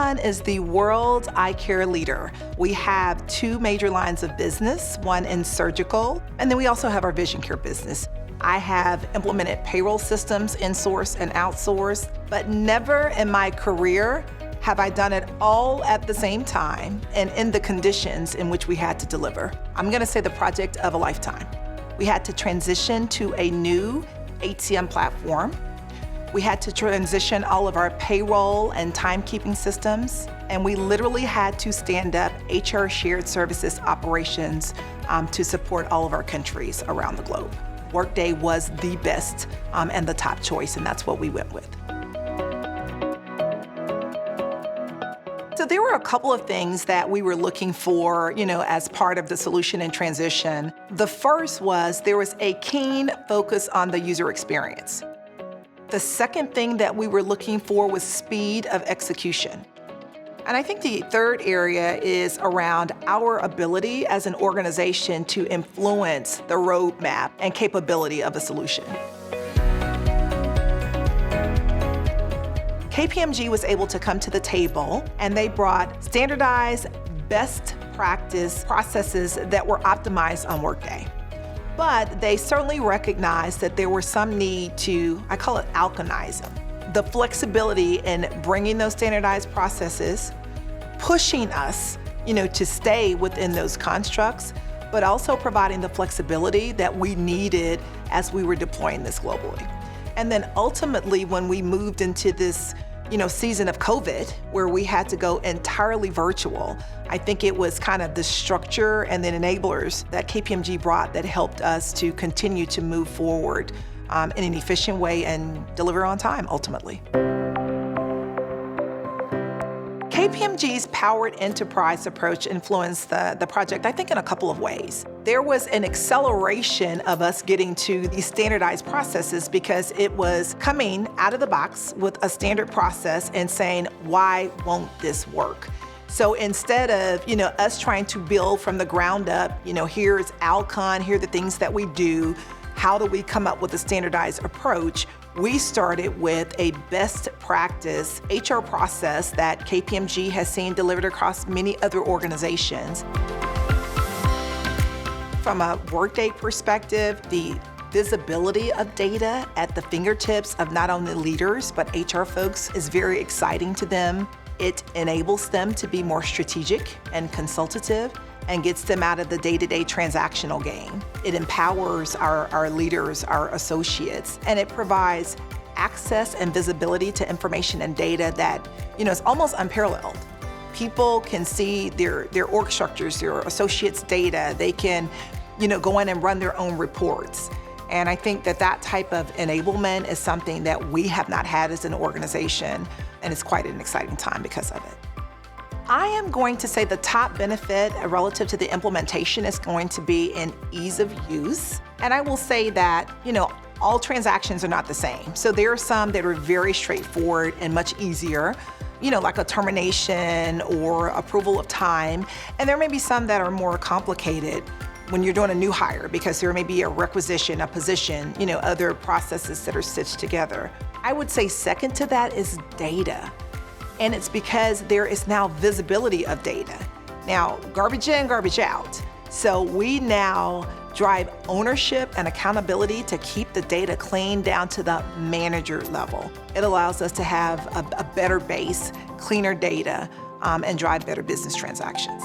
Alcon is the world eye care leader. We have two major lines of business, one in surgical, and then we also have our vision care business. I have implemented payroll systems, in-source and outsource, but never in my career have I done it all at the same time and in the conditions in which we had to deliver. I'm gonna say the project of a lifetime. We had to transition to a new HCM platform. We had to transition all of our payroll and timekeeping systems, and we literally had to stand up HR shared services operations to support all of our countries around the globe. Workday was the best and the top choice, and that's what we went with. So there were a couple of things that we were looking for, as part of the solution and transition. The first was there was a keen focus on the user experience. The second thing that we were looking for was speed of execution. And I think the third area is around our ability as an organization to influence the roadmap and capability of a solution. KPMG was able to come to the table and they brought standardized best practice processes that were optimized on Workday. But they certainly recognized that there was some need to, I call it Alconize them. The flexibility in bringing those standardized processes, pushing us, to stay within those constructs, but also providing the flexibility that we needed as we were deploying this globally. And then ultimately, when we moved into this season of COVID, where we had to go entirely virtual, I think it was kind of the structure and the enablers that KPMG brought that helped us to continue to move forward in an efficient way and deliver on time, ultimately. KPMG's Powered Enterprise approach influenced the project, I think, in a couple of ways. There was an acceleration of us getting to these standardized processes because it was coming out of the box with a standard process and saying, why won't this work? So instead of, us trying to build from the ground up, here's Alcon, here are the things that we do, how do we come up with a standardized approach? We started with a best practice HR process that KPMG has seen delivered across many other organizations. From a Workday perspective, the visibility of data at the fingertips of not only leaders, but HR folks is very exciting to them. It enables them to be more strategic and consultative and gets them out of the day-to-day transactional game. It empowers our leaders, our associates, and it provides access and visibility to information and data that, is almost unparalleled. People can see their org structures, their associates' data. They can, go in and run their own reports. And I think that type of enablement is something that we have not had as an organization, and it's quite an exciting time because of it. I am going to say the top benefit relative to the implementation is going to be in ease of use. And I will say that, all transactions are not the same. So there are some that are very straightforward and much easier, like a termination or approval of time. And there may be some that are more complicated when you're doing a new hire because there may be a requisition, a position, other processes that are stitched together. I would say second to that is data. And it's because there is now visibility of data. Now, garbage in, garbage out. So we now drive ownership and accountability to keep the data clean down to the manager level. It allows us to have a better base, cleaner data, and drive better business transactions.